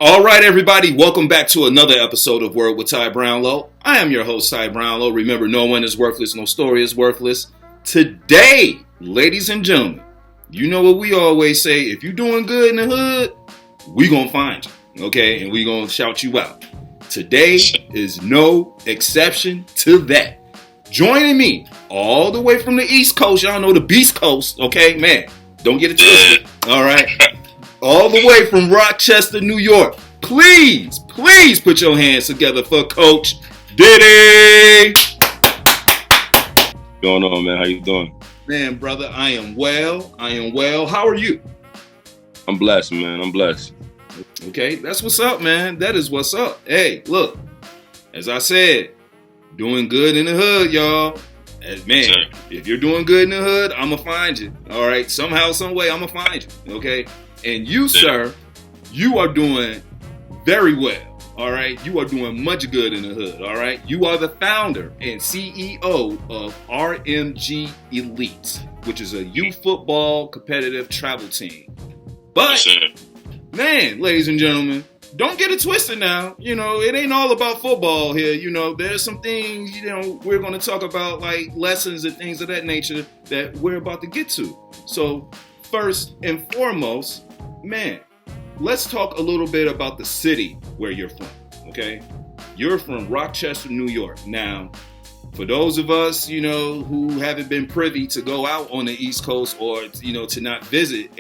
All right, everybody, welcome back to another episode of Word with Ty Brownlow. I am your host, Ty Brownlow. Remember, no one is worthless, no story is worthless. Today, ladies and gentlemen, you know what we always say, if you're doing good in the hood, we gonna find you, okay? And we gonna shout you out. Today is no exception to that. Joining me all the way from the East Coast, y'all know the Beast Coast, okay? Man, don't get it twisted, all right? All the way from Rochester, New York. Please put your hands together for Coach Diddi. What's going on, man? How you doing? Man, brother, I am well. How are you? I'm blessed, man. I'm blessed. Okay, that's what's up, man. That is what's up. Hey, look, as I said, doing good in the hood, y'all. Man, if you're doing good in the hood, I'm going to find you. All right, somehow, some way, I'm going to find you. Okay? And you, sir, you are doing very well, all right? You are doing much good in the hood, all right? You are the founder and CEO of RMG Elite, which is a youth football competitive travel team. But, man, ladies and gentlemen, don't get it twisted now. You know, it ain't all about football here. You know, there's some things, you know, we're going to talk about, like lessons and things of that nature that we're about to get to. So, first and foremost, man, let's talk a little bit about the city where you're from, okay? You're from Rochester, New York. Now, for those of us, you know, who haven't been privy to go out on the East Coast or, you know, to not visit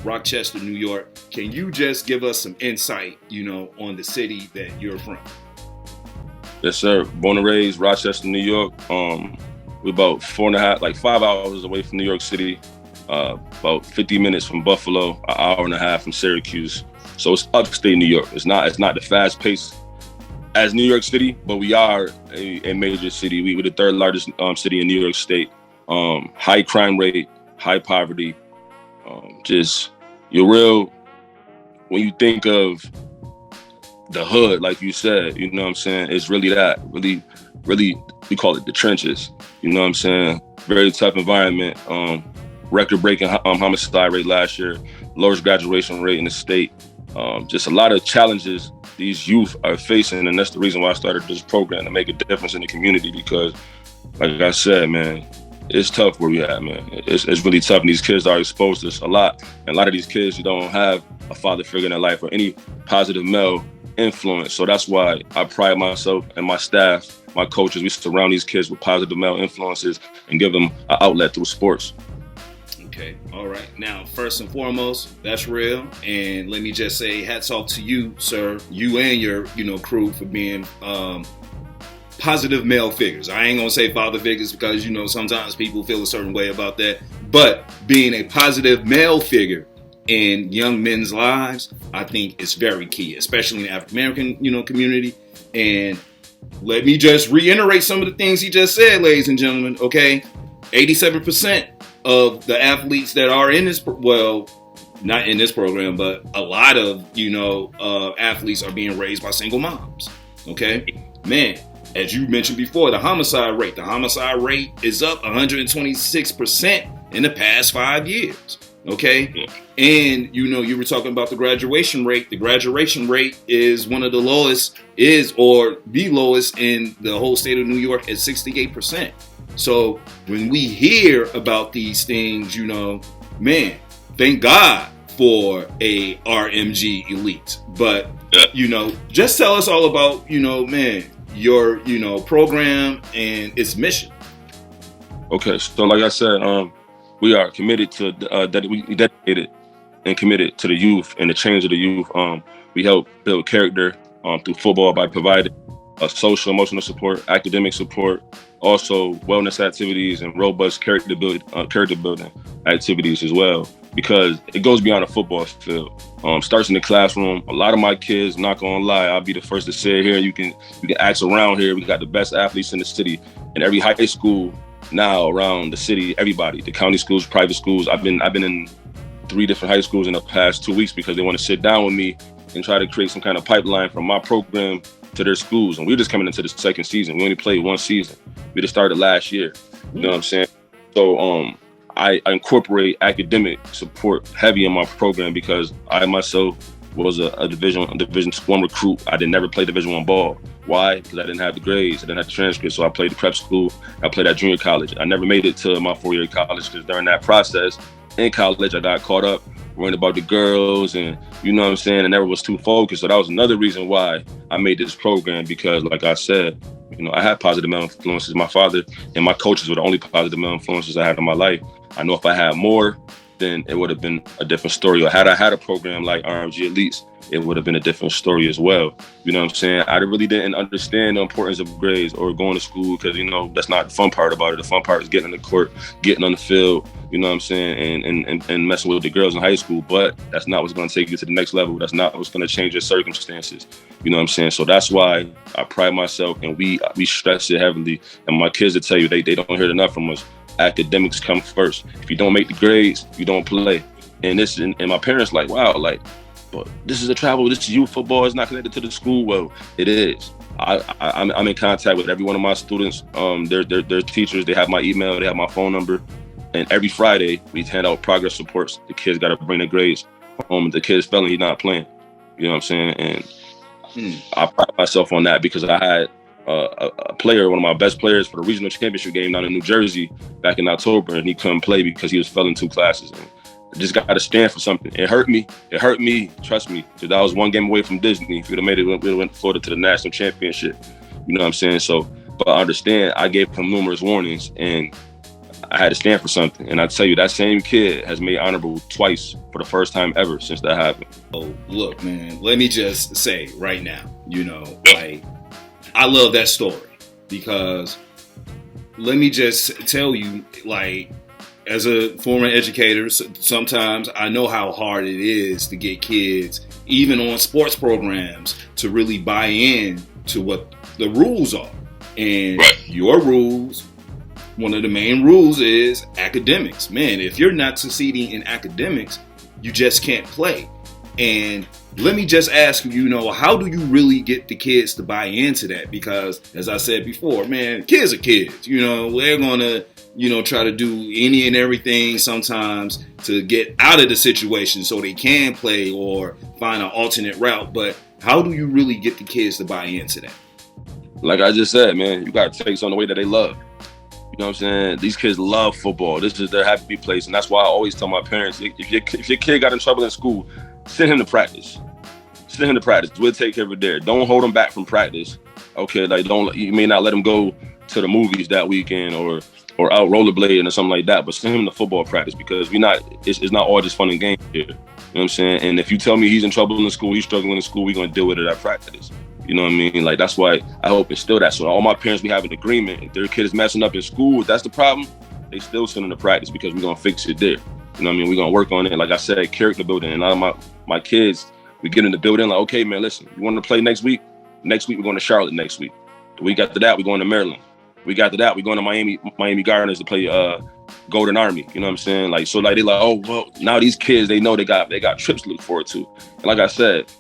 Rochester, New York, can you just give us some insight, you know, on the city that you're from? Yes, sir. Born and raised Rochester, New York. We're about 5 hours away from New York City. About 50 minutes from Buffalo, an hour and a half from Syracuse. So it's upstate New York. It's not the fast pace as New York City, but we are a major city. We're the third largest city in New York State. High crime rate, high poverty. When you think of the hood, like you said, you know what I'm saying? It's really that, really, we call it the trenches. You know what I'm saying? Very tough environment. Record-breaking homicide rate last year, lowest graduation rate in the state. Just a lot of challenges these youth are facing, and that's the reason why I started this program, to make a difference in the community, because, like I said, man, it's tough where we at, man. It's really tough, and these kids are exposed to this a lot, and a lot of these kids, you don't have a father figure in their life or any positive male influence. So that's why I pride myself and my staff, my coaches, we surround these kids with positive male influences and give them an outlet through sports. Okay, all right. Now, first and foremost, that's real. And let me just say hats off to you, sir, you and your, crew for being positive male figures. I ain't going to say father figures because, sometimes people feel a certain way about that. But being a positive male figure in young men's lives, I think is very key, especially in the African-American, community. And let me just reiterate some of the things he just said, ladies and gentlemen, okay? 87% of the athletes that are in this, not in this program, but a lot of, athletes are being raised by single moms. Okay, man, as you mentioned before, the homicide rate is up 126% in the past 5 years. Okay, and you were talking about the graduation rate. The graduation rate is one of the lowest, or the lowest in the whole state of New York at 68%. So when we hear about these things, man, thank God for a RMG Elite. But, just tell us all about, man, your, program and its mission. Okay, so like I said, we are committed to, we dedicated and committed to the youth and the change of the youth. We help build character through football by providing social, emotional support, academic support, also wellness activities and robust character building activities as well, because it goes beyond a football field. Starts in the classroom. A lot of my kids, not gonna lie, I'll be the first to say it here. You can ask around here. We got the best athletes in the city, and every high school now around the city, everybody, the county schools, private schools. I've been in 3 different high schools in the past 2 weeks because they want to sit down with me and try to create some kind of pipeline from my program to their schools. And we're just coming into the second season. We only played 1 season. We just started last year. You know what I'm saying? So I incorporate academic support heavy in my program because I myself was a Division I recruit. I didn't never play Division I ball. Why? Because I didn't have the grades. I didn't have the transcript. So I played the prep school. I played at junior college. I never made it to my 4-year college because during that process in college, I got caught up worrying about the girls and, you know what I'm saying, and never was too focused. So that was another reason why I made this program because, like I said, you know, I had positive male influences. My father and my coaches were the only positive male influences I had in my life. I know if I had more, then it would have been a different story. Or had I had a program like RMG Elite, it would have been a different story as well. You know what I'm saying? I really didn't understand the importance of grades or going to school because, you know, that's not the fun part about it. The fun part is getting in the court, getting on the field, you know what I'm saying, and messing with the girls in high school. But that's not what's going to take you to the next level. That's not what's going to change your circumstances. You know what I'm saying? So that's why I pride myself and we stress it heavily. And my kids will tell you they don't hear enough from us. Academics come first. If you don't make the grades, you don't play. And my parents like, wow, like, but this is a travel, this is youth football, it's not connected to the school. Well, it is. I'm in contact with every one of my students, their teachers, they have my email, they have my phone number. And every Friday, we hand out progress reports. The kids got to bring their grades home. If the kid's failing, he's not playing. You know what I'm saying? And I pride myself on that because I had a player, one of my best players for the regional championship game down in New Jersey back in October, and he couldn't play because he was failing 2 classes. And I just got to stand for something. It hurt me. Trust me, because I was 1 game away from Disney. If we'd have made it, we would have went Florida to the national championship. You know what I'm saying? So, but I understand. I gave him numerous warnings, and I had to stand for something. And I tell you, that same kid has made honorable twice for the first time ever since that happened. Oh, look, man, let me just say right now, you know, like, I love that story because let me just tell you, like, as a former educator, sometimes I know how hard it is to get kids, even on sports programs, to really buy in to what the rules are. And your rules, one of the main rules is academics. Man, if you're not succeeding in academics, you just can't play. And let me just ask you, you know, how do you really get the kids to buy into that? Because as I said before, man, kids are kids. You know, they're going to, you know, try to do any and everything sometimes to get out of the situation so they can play or find an alternate route. But how do you really get the kids to buy into that? Like I just said, man, you got to take something away that they love. You know what I'm saying? These kids love football. This is their happy place. And that's why I always tell my parents, if your kid got in trouble in school, send him to practice. Send him to practice. We'll take care of it there. Don't hold him back from practice. Okay, like you may not let him go to the movies that weekend or out rollerblading or something like that, but send him to football practice because it's not all just fun and games here. You know what I'm saying? And if you tell me he's in trouble in school, he's struggling in school, we're gonna deal with it at practice. You know what I mean? Like, that's why I hope instill that. So all my parents, we have an agreement. If their kid is messing up in school, if that's the problem, they still send them to practice because we're gonna fix it there. You know what I mean? We're gonna work on it. Like I said, character building. And a lot of my kids, we get in the building like, okay, man, listen, you want to play next week? Next week, we're going to Charlotte next week. The week after that, we're going to Maryland. The week after that, we're going to Miami Gardens to play Golden Army. You know what I'm saying? Like, so like they're like, oh, well, now these kids, they know they got trips to look forward to. And like I said,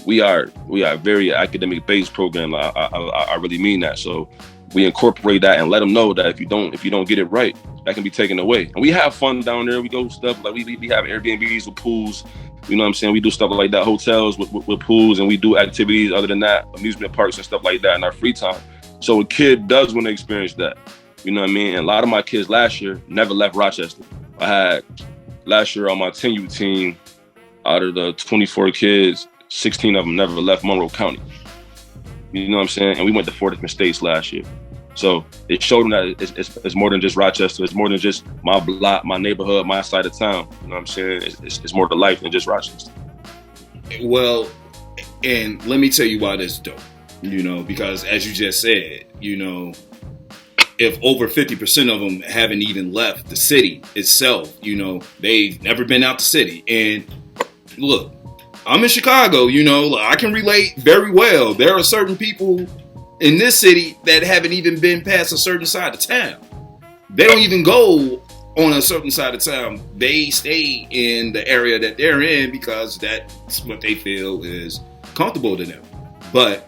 we are a very academic based program. I really mean that. So we incorporate that and let them know that if you don't get it right, that can be taken away. And we have fun down there. We go stuff like we have Airbnbs with pools. You know what I'm saying? We do stuff like that, hotels with pools, and we do activities other than that, amusement parks and stuff like that in our free time. So a kid does want to experience that. You know what I mean? And a lot of my kids last year never left Rochester. I had last year on my 10U team, out of the 24 kids, 16 of them never left Monroe County. You know what I'm saying? And we went to 4 different states last year. So it showed them that it's more than just Rochester. It's more than just my block, my neighborhood, my side of town. You know what I'm saying? It's more to life than just Rochester. Well, and let me tell you why that's dope. You know, because as you just said, you know, if over 50% of them haven't even left the city itself, you know, they've never been out the city. And look, I'm in Chicago, you know, I can relate very well. There are certain people in this city that haven't even been past a certain side of town. They don't even go on a certain side of town. They stay in the area that they're in because that's what they feel is comfortable to them. But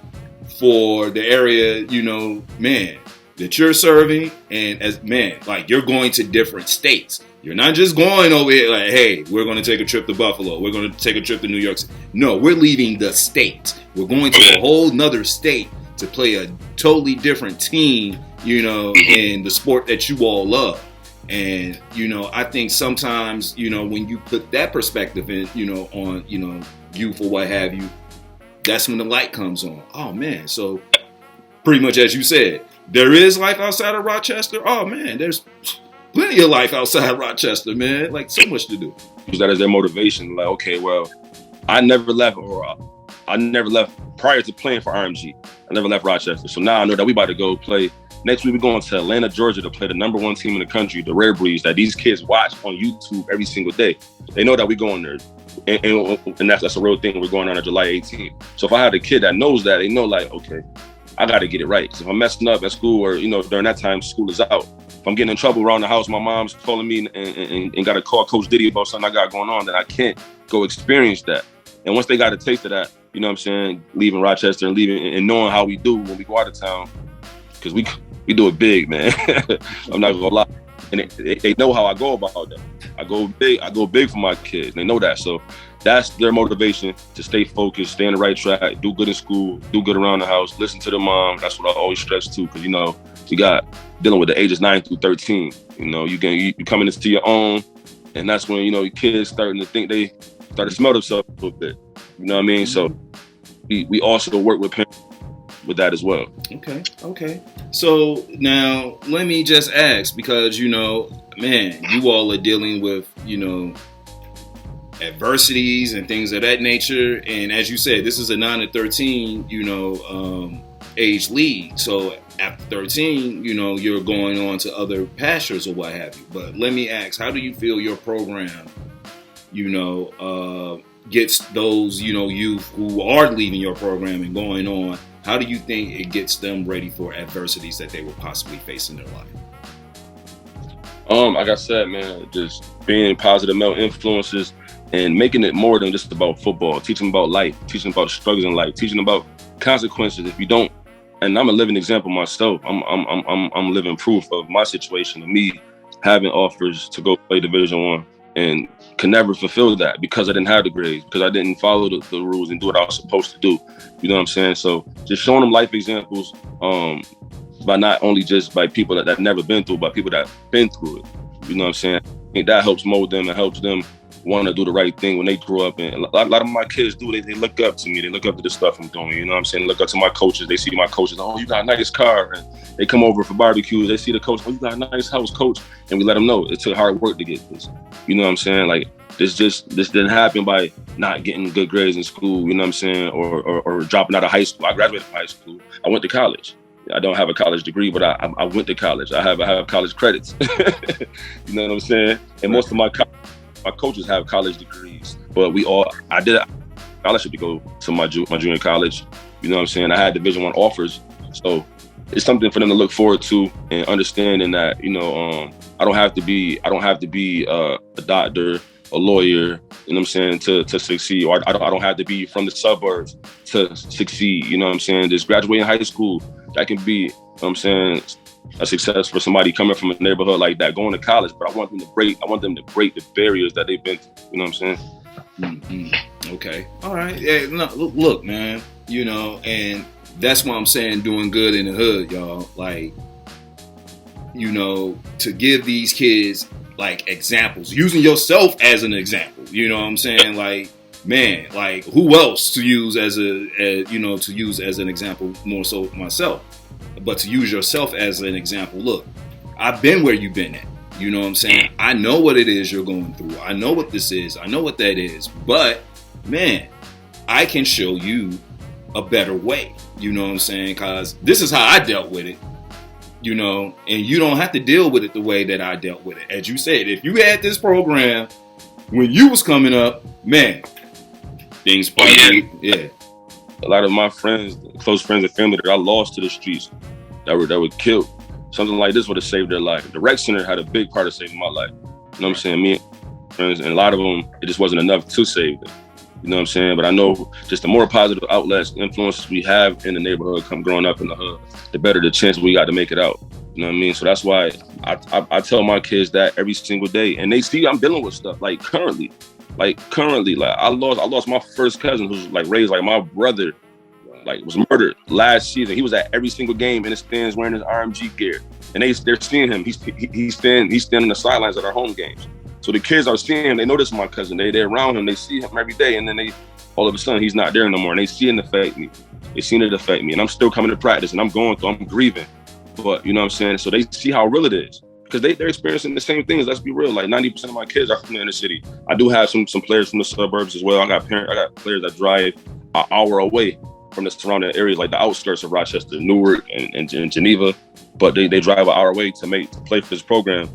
for the area, you know, man, that you're serving, and as man, like you're going to different states. You're not just going over here like, hey, we're going to take a trip to Buffalo. We're going to take a trip to New York City. No, we're leaving the state. We're going to a whole nother state to play a totally different team, you know, in the sport that you all love. And, you know, I think sometimes, you know, when you put that perspective in, you know, on, you know, youth or what have you, that's when the light comes on. Oh, man. So pretty much as you said, there is life outside of Rochester. Oh, man, there's plenty of life outside Rochester, man. Like, so much to do. Use that as their motivation. Like, okay, well, I never left prior to playing for RMG. I never left Rochester. So now I know that we about to go play. Next week, we're going to Atlanta, Georgia to play the #1 team in the country, the Rare Breeds, that these kids watch on YouTube every single day. They know that we're going there. And that's a real thing. We're going on July 18th. So if I had a kid that knows that, they know, like, okay, I got to get it right. Because if I'm messing up at school or, you know, during that time, school is out. If I'm getting in trouble around the house, my mom's calling me and got to call Coach Diddi about something I got going on, then I can't go experience that. And once they got a taste of that, you know what I'm saying, leaving Rochester and leaving and knowing how we do when we go out of town, because we do it big, man. I'm not gonna lie. And they know how I go about that. I go big for my kids. They know that. So that's their motivation to stay focused, stay on the right track, do good in school, do good around the house, listen to their mom. That's what I always stress too, because, you know, you got dealing with the ages 9 through 13. You know, you coming into your own, and that's when, you know, your kids starting to think they start to smell themselves a little bit. You know what I mean? So we also work with parents with that as well. Okay. So now let me just ask, because, you know, man, you all are dealing with, you know, adversities and things of that nature. And as you said, this is a 9 to 13, you know, age league. So after 13, you know, you're going on to other pastures or what have you. But let me ask, how do you feel your program, you know, gets those, you know, youth who are leaving your program and going on? How do you think it gets them ready for adversities that they will possibly face in their life? Like I said, man, just being positive male influences and making it more than just about football. Teaching them about life, teaching them about struggles in life, teaching them about consequences. If you don't, and I'm a living example myself. I'm living proof of my situation, of me having offers to go play Division I and could never fulfill that because I didn't have the grades, because I didn't follow the rules and do what I was supposed to do. You know what I'm saying? So just showing them life examples, by not only just by people that never been through, but people that been through it. You know what I'm saying? I think that helps mold them and helps them want to do the right thing when they grow up. And a lot of my kids do. They look up to me. They look up to the stuff I'm doing. You know what I'm saying? Look up to my coaches. They see my coaches. Oh, you got a nice car. And they come over for barbecues. They see the coach. Oh, you got a nice house, coach. And we let them know it took hard work to get this. You know what I'm saying? Like, this didn't happen by not getting good grades in school. You know what I'm saying? Or dropping out of high school. I graduated from high school. I went to college. I don't have a college degree, but I went to college. I have college credits. You know what I'm saying? And most of my coaches have college degrees, but I did a scholarship to go to my junior college. You know what I'm saying? I had Division I offers, so it's something for them to look forward to and understanding that, you know, I don't have to be a doctor, a lawyer, you know what I'm saying, to succeed, or I don't have to be from the suburbs to succeed. You know what I'm saying? Just graduating high school, that can be, you know what I'm saying, a success for somebody coming from a neighborhood like that, going to college. But I want them to break the barriers that they've been through. You know what I'm saying? Mm-hmm. Okay. All right. Yeah, no, look, man, you know, and that's why I'm saying doing good in the hood, y'all. Like, you know, to give these kids like examples, using yourself as an example. You know what I'm saying? Like, man, like, who else to use as an example, more so myself. But to use yourself as an example, look, I've been where you've been at. You know what I'm saying? I know what it is you're going through. I know what this is. I know what that is. But, man, I can show you a better way. You know what I'm saying? Because this is how I dealt with it. You know, and you don't have to deal with it the way that I dealt with it. As you said, if you had this program when you was coming up, man, things probably, yeah. A lot of my friends, close friends and family that I lost to the streets, that were killed, something like this would have saved their life. The rec center had a big part of saving my life. You know what I'm saying? Me and friends, and a lot of them, it just wasn't enough to save them. You know what I'm saying? But I know just the more positive outlets, influences we have in the neighborhood come growing up in the hood, the better the chance we got to make it out. You know what I mean? So that's why I tell my kids that every single day. And they see I'm dealing with stuff like currently, I lost my first cousin who's like raised like my brother, like was murdered last season. He was at every single game in the stands wearing his RMG gear. And they're seeing him. He's standing on the sidelines at our home games. So the kids are seeing him. They know this is my cousin. They're around him. They see him every day. And then all of a sudden, he's not there no more. And they see it affect me. They seen it affect me. And I'm still coming to practice. And I'm grieving. But you know what I'm saying? So they see how real it is. Because they're experiencing the same things. Let's be real. Like 90% of my kids are from the inner city. I do have some players from the suburbs as well. I got players that drive an hour away from the surrounding areas, like the outskirts of Rochester, Newark, and Geneva. But they drive an hour away to play for this program.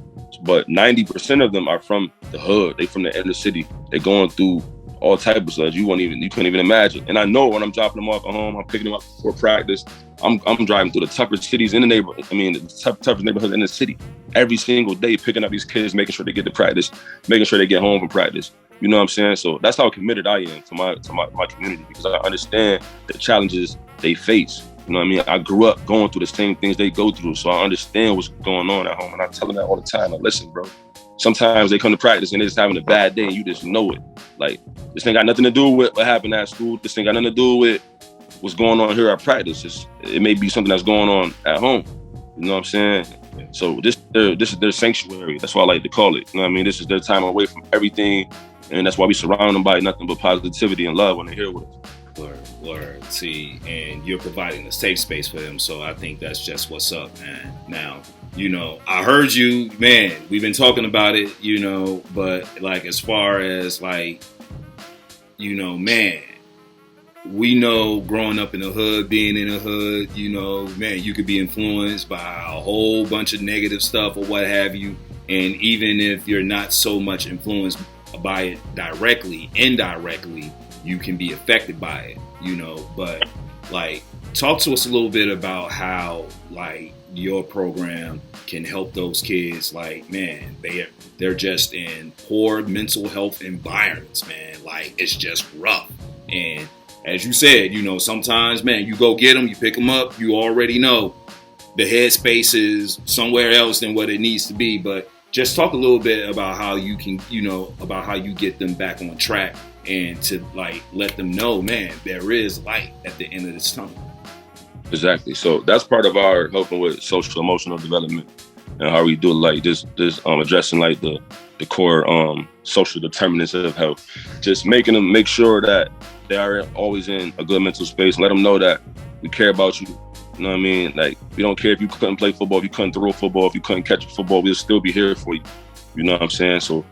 But 90% of them are from the hood. They from the inner city. They're going through all types of stuff you couldn't even imagine. And I know when I'm dropping them off at home, I'm picking them up for practice. I'm driving through the tougher cities in the neighborhood. I mean, the toughest neighborhoods in the city every single day, picking up these kids, making sure they get to practice, making sure they get home from practice. You know what I'm saying? So that's how committed I am to my community, because I understand the challenges they face. You know what I mean? I grew up going through the same things they go through, so I understand what's going on at home. And I tell them that all the time. Like, listen, bro, sometimes they come to practice and they're just having a bad day and you just know it. Like, this ain't got nothing to do with what happened at school. This ain't got nothing to do with what's going on here at practice. It may be something that's going on at home. You know what I'm saying? So this is their sanctuary. That's why I like to call it. You know what I mean? This is their time away from everything. And that's why we surround them by nothing but positivity and love when they're here with us. Word. See, and you're providing a safe space for them. So I think that's just what's up, man. Now, you know, I heard you, man, we've been talking about it, you know, but like, as far as like, you know, man, we know growing up in the hood, being in the hood, you know, man, you could be influenced by a whole bunch of negative stuff or what have you. And even if you're not so much influenced by it directly, indirectly, you can be affected by it, you know. But like, talk to us a little bit about how like your program can help those kids. Like, man, they're just in poor mental health environments, man. Like, it's just rough. And as you said, you know, sometimes, man, you go get them, you pick them up, you already know the headspace is somewhere else than what it needs to be. But just talk a little bit about how you can, you know, about how you get them back on track and to like let them know, man, there is light at the end of this tunnel. Exactly. So that's part of our helping with social emotional development and how we do like this addressing like the core social determinants of health. Just making them make sure that they are always in a good mental space and let them know that we care about you. You know what I mean? Like, we don't care if you couldn't play football, if you couldn't throw a football, if you couldn't catch a football, we'll still be here for you. You know what I'm saying? So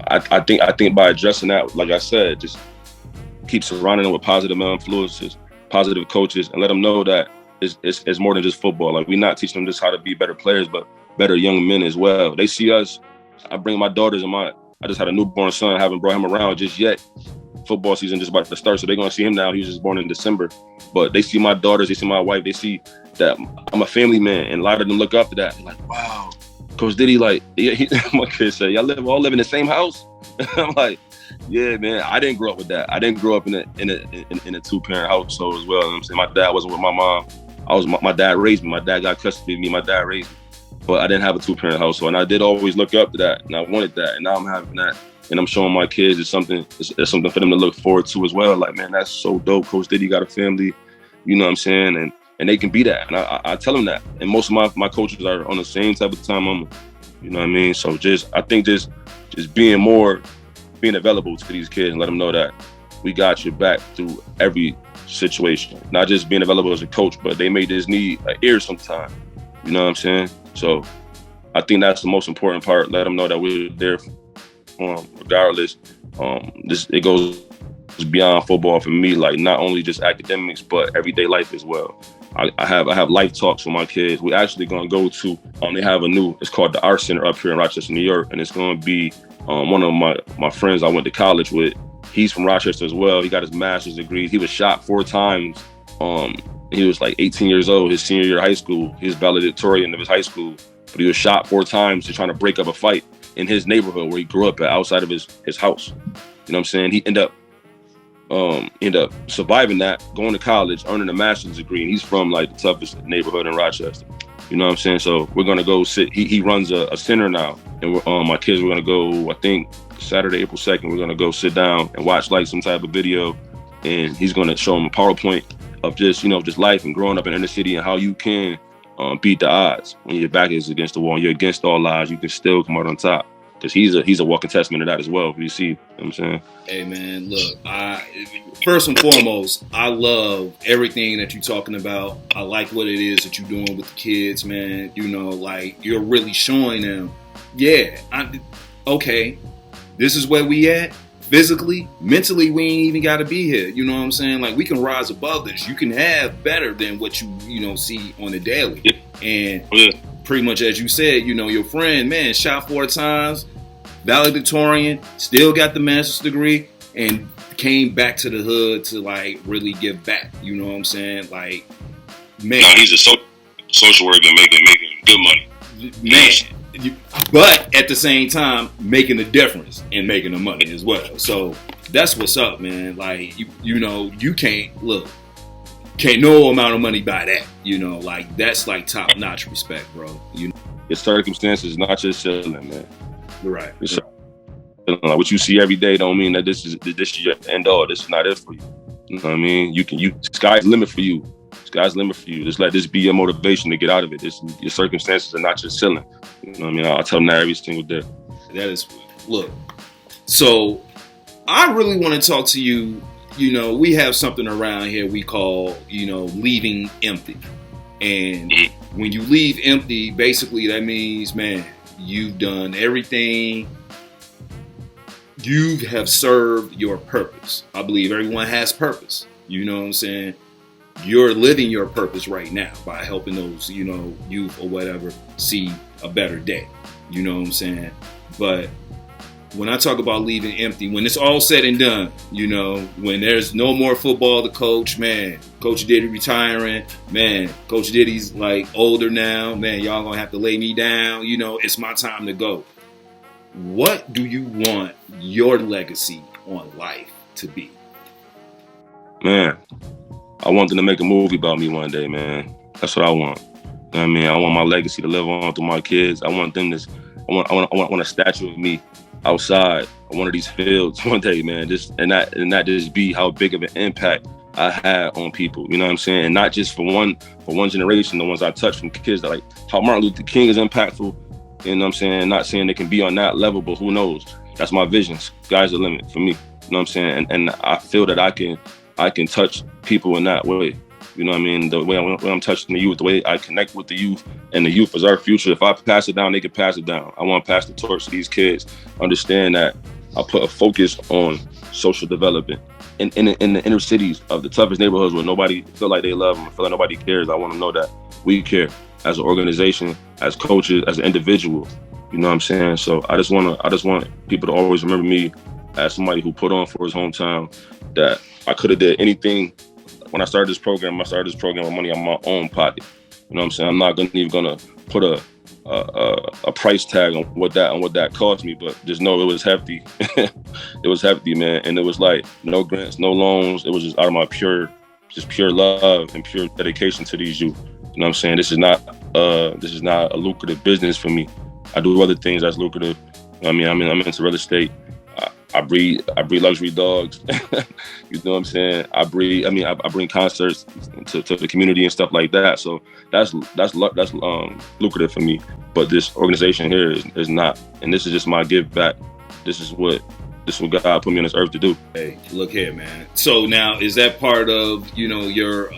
I think by addressing that, like I said, just keep surrounding them with positive influences, positive coaches, and let them know that it's more than just football. Like, we're not teaching them just how to be better players, but better young men as well. They see us. I bring my daughters and I just had a newborn son. I haven't brought him around just yet. Football season just about to start, so they're going to see him now. He was just born in December. But they see my daughters, they see my wife, they see that I'm a family man, and a lot of them look up to that. They're like, wow, Coach Diddi, like, my kids say, y'all all live in the same house? I'm like, yeah, man, I didn't grow up with that. I didn't grow up in a two-parent household as well. You know what I'm saying? My dad wasn't with my mom. My dad raised me. My dad got custody of me. My dad raised me. But I didn't have a two-parent household, and I did always look up to that, and I wanted that, and now I'm having that. And I'm showing my kids it's something for them to look forward to as well. Like, man, that's so dope. Coach Diddi got a family, you know what I'm saying? And they can be that. And I tell them that. And most of my coaches are on the same type of time I'm, you know what I mean? So I think just being available to these kids and let them know that we got your back through every situation. Not just being available as a coach, but they may just need an ear sometime. You know what I'm saying? So I think that's the most important part. Let them know that we're there regardless. It goes beyond football for me, like not only just academics but everyday life as well. I have life talks with my kids. We're actually going to go to they have it's called the Art Center up here in Rochester, New York, and it's going to be one of my friends I went to college with. He's from Rochester as well. He got his master's degree. He was shot 4 times. He was like 18 years old, his senior year of high school. He was valedictorian of his high school, but he was shot 4 times to trying to break up a fight in his neighborhood where he grew up at, outside of his house. You know what I'm saying? He ended up End up surviving that, going to college, earning a master's degree, and he's from like the toughest neighborhood in Rochester. You know what I'm saying? So we're gonna go sit. He runs a center now, and my kids were gonna go. I think Saturday, April 2nd, we're gonna go sit down and watch like some type of video, and he's gonna show them a PowerPoint of just just life and growing up in the inner city and how you can beat the odds when your back is against the wall and you're against all odds. You can still come out on top. Because he's a walking testament of that as well. You see, you know what I'm saying? Hey man, look, first and foremost, I love everything that you're talking about. I like what it is that you're doing with the kids, man. Like you're really showing them, okay, this is where we at. Physically, mentally, we ain't even got to be here. You know what I'm saying? Like we can rise above this. You can have better than what you see on the daily. Yeah. And pretty much as you said, your friend, man, shot 4 times, valedictorian, still got the master's degree, and came back to the hood to like really give back. You know what I'm saying? Like, man, he's a social worker making good money, man. But at the same time, making a difference and making the money as well. So that's what's up, man. Like you can't no amount of money buy that. Like that's like top notch respect, bro. Your circumstances not just selling, man. Right. Like what you see every day don't mean that this is your end all. This is not it for you. You know what I mean? Sky's the limit for you. Sky's the limit for you. Just let this be your motivation to get out of it. Your circumstances are not just selling. You know what I mean? I tell them that every single day. That is, look. So I really want to talk to you. We have something around here we call, leaving empty. And when you leave empty, basically that means, man, you've done everything. You have served your purpose. I believe everyone has purpose. You know what I'm saying? You're living your purpose right now by helping those, youth or whatever see a better day. You know what I'm saying? But when I talk about leaving empty, when it's all said and done, when there's no more football to coach, man, Coach Diddi retiring, man, Coach Diddi's like older now, man, y'all gonna have to lay me down, it's my time to go. What do you want your legacy on life to be? Man, I want them to make a movie about me one day, man. That's what I want. You know what I mean? I want my legacy to live on through my kids. I want them to, I want a statue of me outside on one of these fields one day, man. And that just be how big of an impact I had on people. You know what I'm saying? And not just for one generation, the ones I touch from kids that like how Martin Luther King is impactful. You know what I'm saying? Not saying they can be on that level, but who knows? That's my vision. Sky's the limit for me. You know what I'm saying? And I feel that I can touch people in that way. You know what I mean? The way I'm touching the youth, the way I connect with the youth, and the youth is our future. If I pass it down, they can pass it down. I want to pass the torch to these kids. Understand that I put a focus on social development in the inner cities of the toughest neighborhoods where nobody feel like they love them, feel like nobody cares. I want to know that we care as an organization, as coaches, as an individual. You know what I'm saying? So I just want people to always remember me as somebody who put on for his hometown, that I could have did anything. When I started this program with money on my own pocket. You know what I'm saying? I'm not even gonna put a price tag on what that cost me, but just know it was hefty. It was hefty, man. And it was like no grants, no loans. It was just out of my pure love and pure dedication to these youth. You know what I'm saying? This is not a lucrative business for me. I do other things that's lucrative. I mean, I'm into real estate. I breed luxury dogs. You know what I'm saying? I bring concerts to the community and stuff like that. So that's lucrative for me. But this organization here is not, and this is just my give back. This is what God put me on this earth to do. Hey, look here, man. So now is that part of your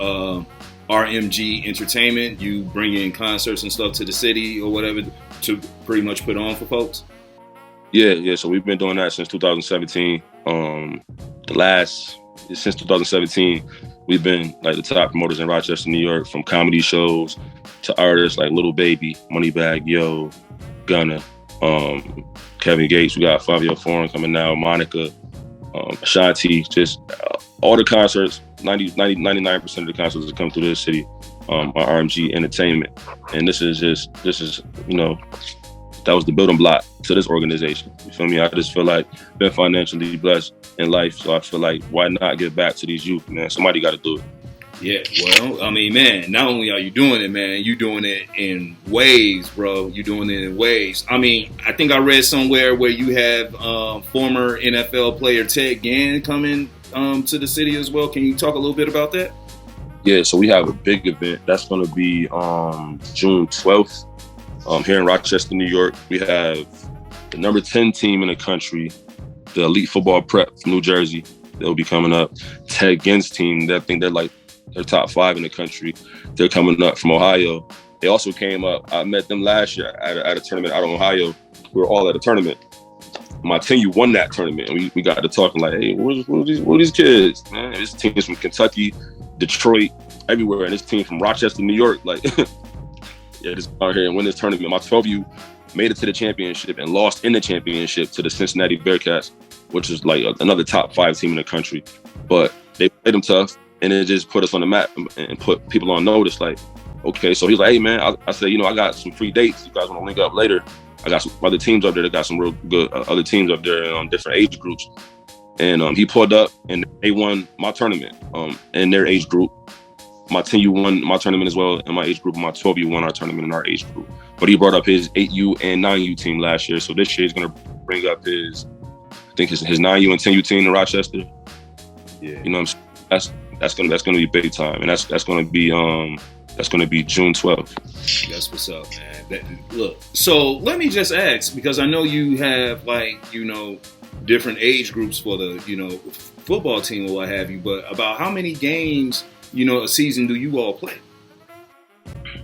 RMG Entertainment? You bring in concerts and stuff to the city or whatever to pretty much put on for folks? Yeah. So we've been doing that since 2017. Since 2017, we've been like the top promoters in Rochester, New York, from comedy shows to artists like Lil Baby, Moneybagg Yo, Gunna, Kevin Gates. We got 5 Year Foreign coming now, Monica, Ashanti. Just all the concerts, 99% of the concerts that come through this city are RMG Entertainment. And this is that was the building block to this organization. You feel me? I just feel like been financially blessed in life, so I feel like why not give back to these youth, man? Somebody got to do it. Yeah, well, I mean, man, not only are you doing it, man, you're doing it in waves, bro. You're doing it in waves. I mean, I think I read somewhere where you have former NFL player Ted Ginn coming to the city as well. Can you talk a little bit about that? Yeah, so we have a big event. That's going to be June 12th here in Rochester, New York. We have the number 10 team in the country, the Elite Football Prep from New Jersey. They'll be coming up. Ted Ginn's team, I think they're top 5 in the country. They're coming up from Ohio. They also came up. I met them last year at a tournament out of Ohio. We were all at a tournament. My team won that tournament, and we got to talking like, hey, what are these kids? Man, this team is from Kentucky, Detroit, everywhere, and this team from Rochester, New York. Like, yeah, just out here and win this tournament. My 12U made it to the championship and lost in the championship to the Cincinnati Bearcats, which is like another top 5 team in the country. But they played them tough, and it just put us on the map and put people on notice. Like, okay, so he's like, hey, man, I said, I got some free dates. You guys want to link up later? I got some other teams up there that got some real good other teams up there on different age groups. And he pulled up, and they won my tournament in their age group. My 10U won my tournament as well in my age group. My 12U won our tournament in our age group. But he brought up his 8U and 9U team last year. So this year he's going to bring up his 9U and 10U team in Rochester. Yeah, you know what I'm saying? That's gonna be big time, and that's gonna be June 12th. That's what's up, man. Look, so let me just ask, because I know you have different age groups for the football team or what have you, but about how many games a season do you all play?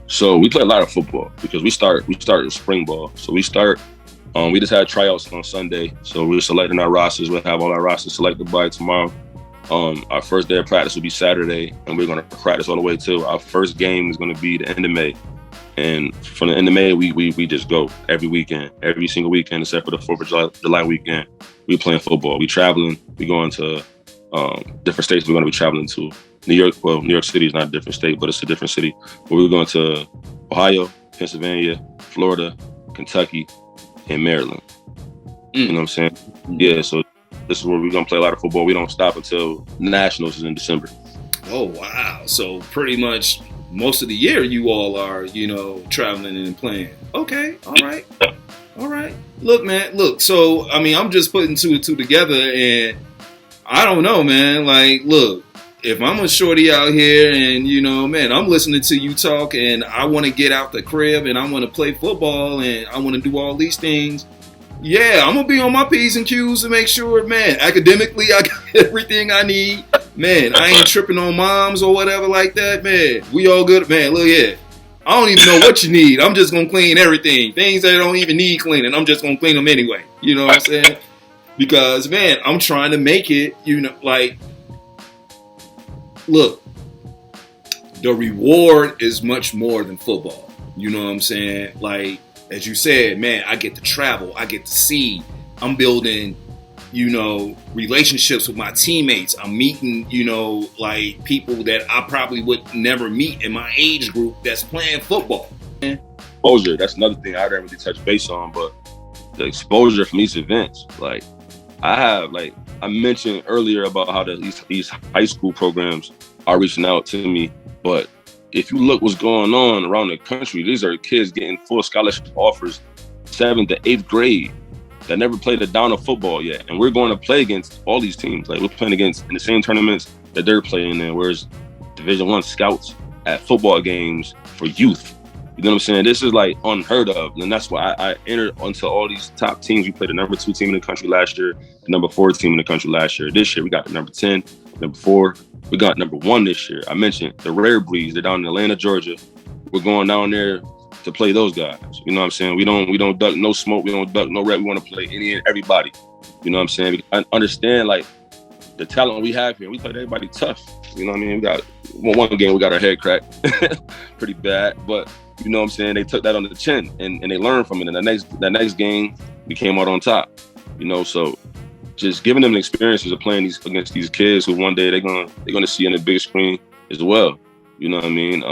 So we play a lot of football because we start with spring ball. So we just had tryouts on Sunday, so we're selecting our rosters. We'll have all our rosters selected by tomorrow. Our first day of practice will be Saturday, and we're going to practice all the way till our first game is going to be the end of May. And from the end of May, we just go every weekend, every single weekend except for the 4th of July weekend. We playing football. We traveling. We going to different states. We're going to be traveling to New York. Well, New York City is not a different state, but it's a different city. But we're going to Ohio, Pennsylvania, Florida, Kentucky, and Maryland. You know what I'm saying? Yeah, so this is where we're going to play a lot of football. We don't stop until Nationals is in December. Oh, wow. So pretty much most of the year you all are, traveling and playing. Okay. All right. All right. Look, man. Look, so, I mean, I'm just putting 2 and 2 together, and I don't know, man. Like, look, if I'm a shorty out here and, man, I'm listening to you talk and I want to get out the crib and I want to play football and I want to do all these things, yeah, I'm going to be on my P's and Q's to make sure, man, academically I got everything I need. Man, I ain't tripping on moms or whatever like that, man. We all good. Man, look here. I don't even know what you need. I'm just going to clean everything. Things that don't even need cleaning, I'm just going to clean them anyway. You know what I'm saying? Because, man, I'm trying to make it, look, the reward is much more than football. You know what I'm saying? Like, as you said, man, I get to travel. I get to see. I'm building, relationships with my teammates. I'm meeting, people that I probably would never meet in my age group that's playing football. Exposure, that's another thing I didn't really touch base on, but the exposure from these events, I mentioned earlier about how these high school programs are reaching out to me, but if you look what's going on around the country, these are kids getting full scholarship offers 7th to 8th grade that never played a down of football yet. And we're going to play against all these teams. Like, we're playing against in the same tournaments that they're playing in, whereas Division I scouts at football games for youth. You know what I'm saying? This is like unheard of. And that's why I entered onto all these top teams. We played the number 2 team in the country last year, the number 4 team in the country last year. This year, we got the number 10, number 4. We got number 1 this year. I mentioned the Rare Breeds. They're down in Atlanta, Georgia. We're going down there to play those guys. You know what I'm saying? We don't duck no smoke. We don't duck no rep. We want to play any and everybody. You know what I'm saying? I understand, like, the talent we have here. We play everybody tough. You know what I mean? We got one game we got our head cracked pretty bad, but you know what I'm saying? They took that on the chin and they learned from it. And that next game, we came out on top. So just giving them the experiences of playing against these kids who one day they're gonna see on the big screen as well. You know what I mean?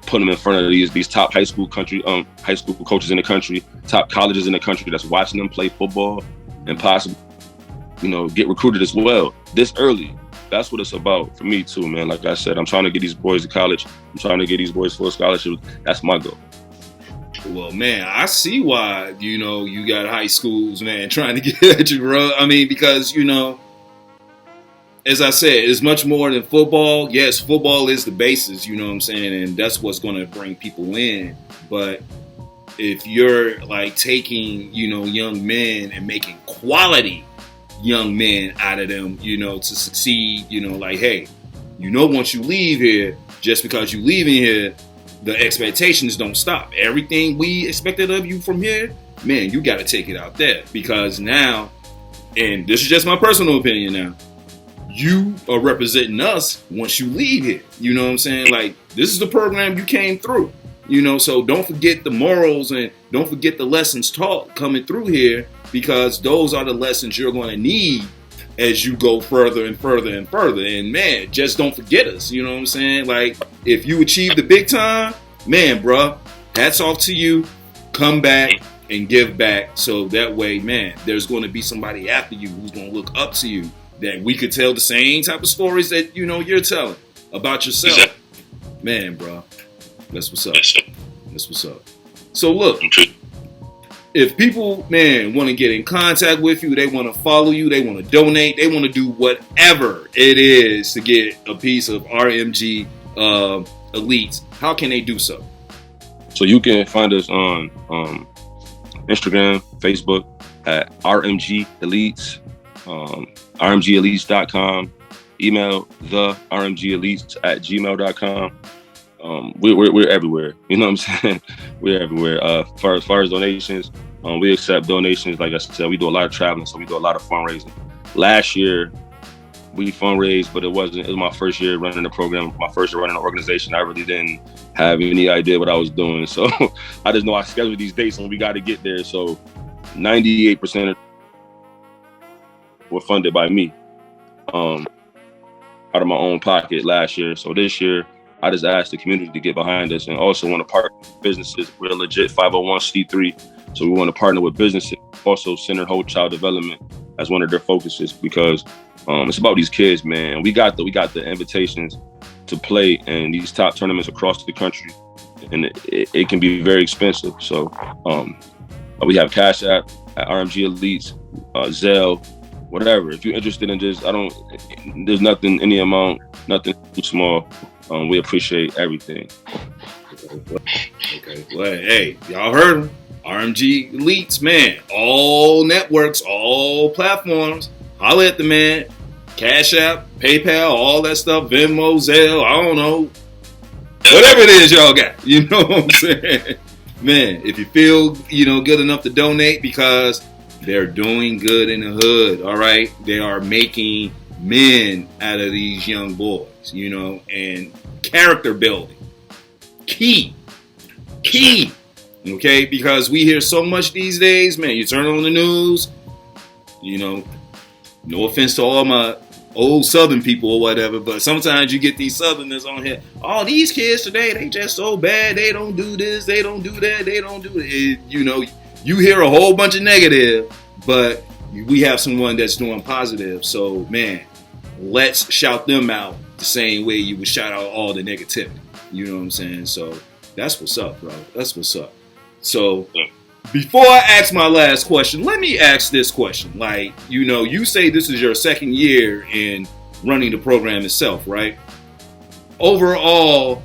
put them in front of these top high school coaches in the country, top colleges in the country that's watching them play football and possibly, get recruited as well this early. That's what it's about for me too, man. Like I said, I'm trying to get these boys to college. I'm trying to get these boys full scholarships. That's my goal. Well, man, I see why, you got high schools, man, trying to get at you, bro. I mean, because, as I said, it's much more than football. Yes, football is the basis, you know what I'm saying? And that's what's going to bring people in. But if you're like taking, young men and making quality young men out of them, to succeed, like, hey, once you leave here, just because you leaving here, the expectations don't stop. Everything we expected of you from here, man, you got to take it out there, because now, and this is just my personal opinion now, you are representing us once you leave here. You know what I'm saying? Like, this is the program you came through, so don't forget the morals and don't forget the lessons taught coming through here, because those are the lessons you're going to need as you go further and further and further. And man, just don't forget us. You know what I'm saying? Like, if you achieve the big time, man, bruh, hats off to you. Come back and give back. So that way, man, there's going to be somebody after you who's going to look up to you, that we could tell the same type of stories that, you're telling about yourself. Man, bruh, that's what's up. That's what's up. So look, if people, man, want to get in contact with you, they want to follow you, they want to donate, they want to do whatever it is to get a piece of RMG Elite, how can they do so? So you can find us on Instagram, Facebook at RMG Elite, RMGElites.com, email the RMGElites@gmail.com. We're everywhere. You know what I'm saying? We're everywhere. As far as donations, we accept donations. Like I said, we do a lot of traveling, so we do a lot of fundraising. Last year, we fundraised, but it was my first year running the program, my first year running the organization. I really didn't have any idea what I was doing. So I just know I scheduled these dates and we got to get there. So 98% were funded by me out of my own pocket last year. So this year, I just asked the community to get behind us, and also want to partner with businesses. We're a legit 501c3, so we want to partner with businesses. Also, center whole child development as one of their focuses, because it's about these kids, man. We got the invitations to play in these top tournaments across the country, and it can be very expensive. So we have Cash App at RMG Elite, Zelle, whatever. If you're interested in just, there's nothing, any amount, nothing too small. We appreciate everything. Okay. Well, hey, y'all heard him. RMG Elites, man. All networks, all platforms. Holla at the man. Cash App, PayPal, all that stuff. Venmo, Zelle, I don't know. Whatever it is y'all got. You know what I'm saying? Man, if you feel, good enough to donate, because they're doing good in the hood, all right? They are making men out of these young boys, and character building. Key. Okay, because we hear so much these days, man. You turn on the news, no offense to all my old Southern people or whatever, but sometimes you get these Southerners on here. All these kids today, they just so bad. They don't do this, they don't do that, they don't do it. You hear a whole bunch of negative, but we have someone that's doing positive. So, man, let's shout them out the same way you would shout out all the negativity. You know what I'm saying? So that's what's up, bro. That's what's up. So before I ask my last question, let me ask this question. Like, you say this is your second year in running the program itself, right? Overall,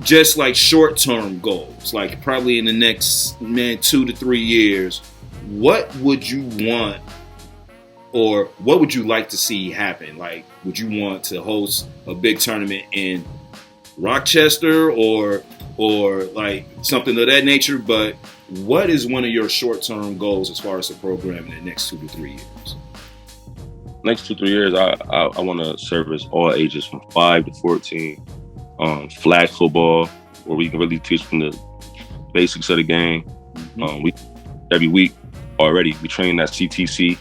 just short-term goals, like probably in the next, 2 to 3 years, what would you want, or what would you like to see happen? Like, would you want to host a big tournament in Rochester or like something of that nature? But what is one of your short-term goals as far as the program in the next 2 to 3 years? Next 2 to 3 years, I want to service all ages from 5 to 14. Flag football, where we can really teach them the basics of the game. We every week already we train at CTC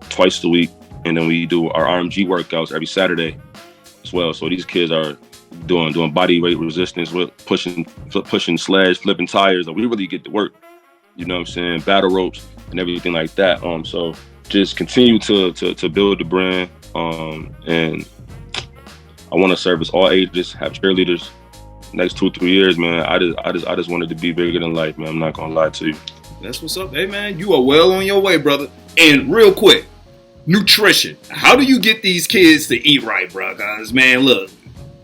twice a week, and then we do our RMG workouts every Saturday as well. So these kids are doing body weight resistance, with pushing sleds, flipping tires. Like, we really get to work. You know what I'm saying? Battle ropes and everything like that. So just continue to build the brand. And I want to service all ages, have cheerleaders. Next 2-3 years, man. I just wanted to be bigger than life, man. I'm not gonna lie to you. That's what's up. Hey, man, you are well on your way, brother. And real quick, nutrition. How do you get these kids to eat right, bro? Guys, man, look,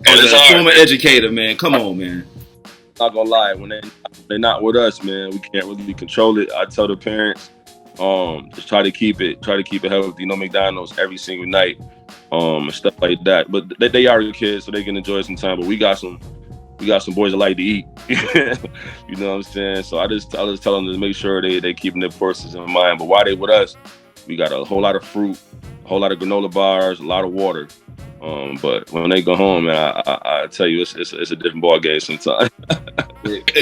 as a former educator, man, come on, man. Not gonna lie, when they're not with us, man, we can't really control it. I tell the parents, just try to keep it healthy. No McDonald's every single night, and stuff like that. But they are the kids, so they can enjoy some time. But we got some boys that like to eat. You know what I'm saying? So I just tell them to make sure they keeping their portions in mind. But while they with us, we got a whole lot of fruit, a whole lot of granola bars, a lot of water. But when they go home, man, I tell you, it's a different ball game sometimes.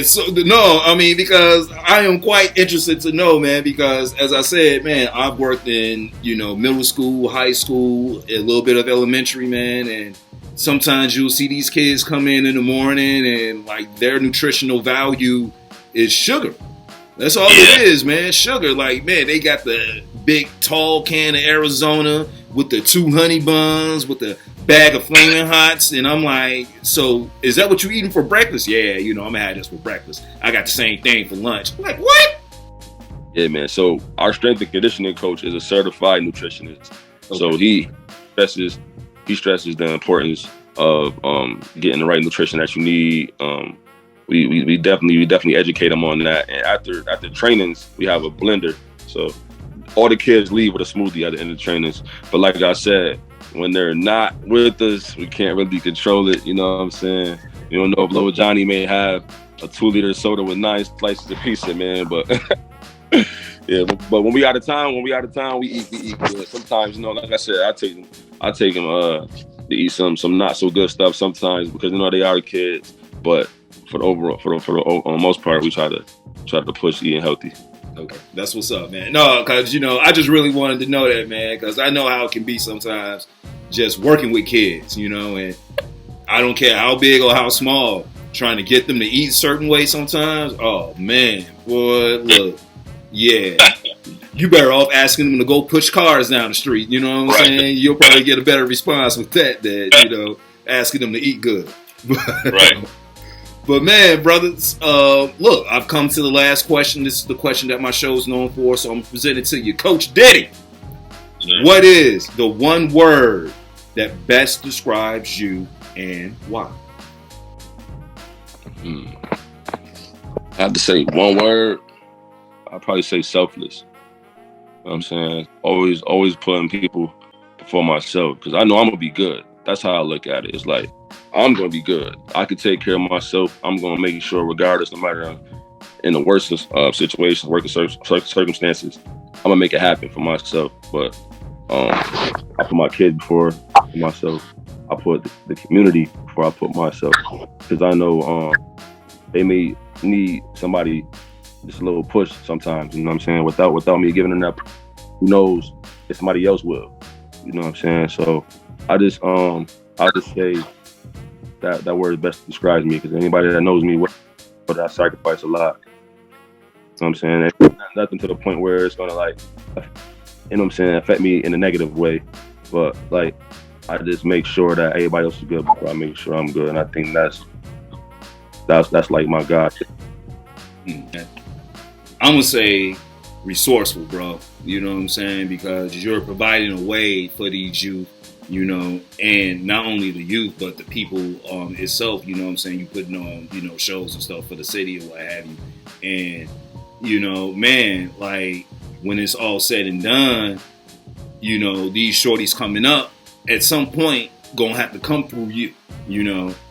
So no, I mean, because I am quite interested to know, man, because as I said, man, I've worked in, middle school, high school, a little bit of elementary, man, and sometimes you'll see these kids come in the morning and like their nutritional value is sugar. That's all it is, man. Sugar. Like, man, they got the big tall can of Arizona with the 2 honey buns, with the bag of Flaming Hots. And I'm like, so is that what you eating for breakfast? Yeah, I'm going to have this for breakfast. I got the same thing for lunch. I'm like, what? Yeah, man. So our strength and conditioning coach is a certified nutritionist. Okay. So he stresses the importance of getting the right nutrition that you need. We definitely educate them on that. And after trainings, we have a blender. So all the kids leave with a smoothie at the end of trainings. But like I said, when they're not with us, we can't really control it. You know what I'm saying? You don't know if Little Johnny may have a 2-liter soda with 9 slices of pizza, man. But yeah, but when we out of town, we eat good. Sometimes, like I said, I take them to eat some not so good stuff sometimes because they are kids. But for the most part, we try to push eating healthy. Okay, that's what's up, man. No, because I just really wanted to know that, man, because I know how it can be sometimes just working with kids, and I don't care how big or how small, trying to get them to eat a certain way sometimes. Oh man, boy, look, yeah, you better off asking them to go push cars down the street. You know what I'm saying? You'll probably get a better response with that than asking them to eat good. Right. But man, brothers, look, I've come to the last question. This is the question that my show is known for, so I'm presenting it to you. Coach Diddi, what is the one word that best describes you and why? I have to say one word. I'd probably say selfless. You know what I'm saying? Always putting people before myself because I know I'm going to be good. That's how I look at it. It's like, I'm going to be good. I can take care of myself. I'm going to make sure regardless, no matter in the worst situations, working circumstances, I'm going to make it happen for myself. But I put my kids before myself. I put the community before I put myself. Because I know they may need somebody, just a little push sometimes, you know what I'm saying? Without me giving them that, who knows if somebody else will. You know what I'm saying? So I'll just say that word best describes me because anybody that knows me, but I sacrifice a lot. You know what I'm saying? It's nothing to the point where it's gonna affect me in a negative way. But like, I just make sure that everybody else is good before I make sure I'm good. And I think that's like my God. I'm gonna say resourceful, bro. You know what I'm saying? Because you're providing a way for these youth. And not only the youth, but the people itself, you know what I'm saying? You putting on, shows and stuff for the city or what have you. And, man, like when it's all said and done, these shorties coming up at some point gonna have to come through you,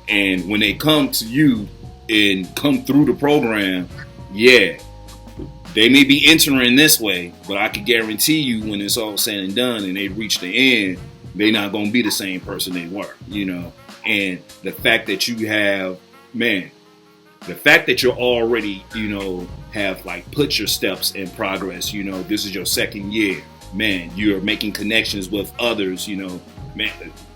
and when they come to you and come through the program, yeah, they may be entering this way, but I can guarantee you when it's all said and done and they reach the end, they're not going to be the same person they were, And the fact that you have, man, the fact that you're already, have like put your steps in progress, this is your second year, man, you're making connections with others, man,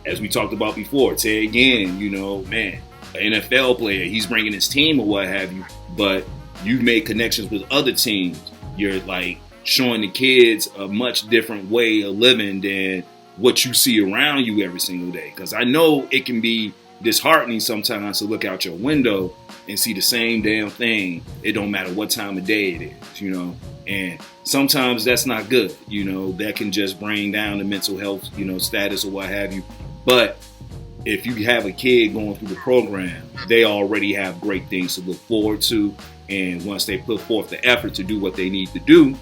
as we talked about before, Ted Ginn, you know, man, an NFL player, he's bringing his team or what have you, but you've made connections with other teams. You're like showing the kids a much different way of living than what you see around you every single day. Because I know it can be disheartening sometimes to look out your window and see the same damn thing. It don't matter what time of day it is, you know. And sometimes that's not good, you know. That can just bring down the mental health, you know, status or what have you. But if you have a kid going through the program, they already have great things to look forward to. And once they put forth the effort to do what they need to do,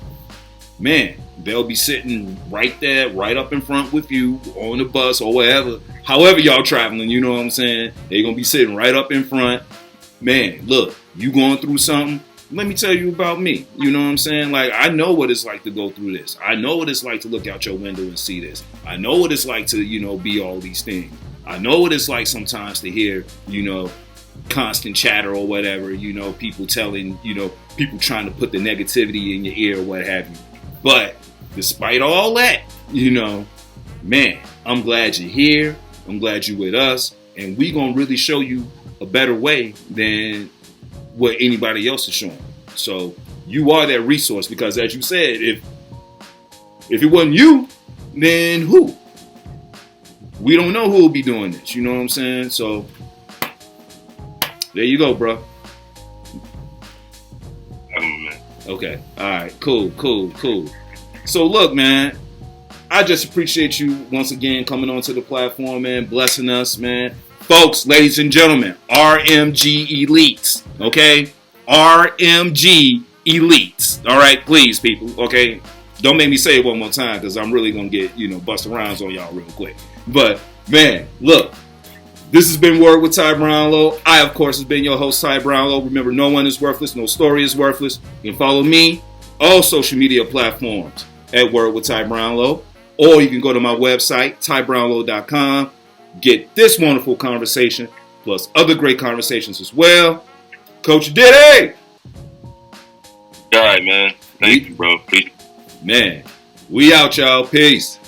man, they'll be sitting right there, right up in front with you on the bus or wherever, however y'all traveling, you know what I'm saying? They're going to be sitting right up in front. Man, look, you going through something? Let me tell you about me. You know what I'm saying? Like, I know what it's like to go through this. I know what it's like to look out your window and see this. I know what it's like to, you know, be all these things. I know what it's like sometimes to hear, you know, constant chatter or whatever, you know, people telling, you know, people trying to put the negativity in your ear or what have you. But despite all that, you know, man, I'm glad you're here. I'm glad you're with us. And we going to really show you a better way than what anybody else is showing. So you are that resource, because as you said, if it wasn't you, then who? We don't know who will be doing this. You know what I'm saying? So there you go, bro. Okay. All right. Cool. So look, man, I just appreciate you once again coming onto the platform, man, blessing us, man. Folks, ladies and gentlemen, RMG Elite, okay? RMG Elite. All right, please, people, okay? Don't make me say it one more time, because I'm really going to get, you know, busted rhymes on y'all real quick. But, man, look, this has been Word with Ty Brownlow. I, of course, has been your host, Ty Brownlow. Remember, no one is worthless, no story is worthless. You can follow me, all social media platforms, at Word with Ty Brownlow. Or you can go to my website, tybrownlow.com. Get this wonderful conversation, plus other great conversations as well. Coach Diddi! All right, man. Thank you, bro. Peace. Man, we out, y'all. Peace.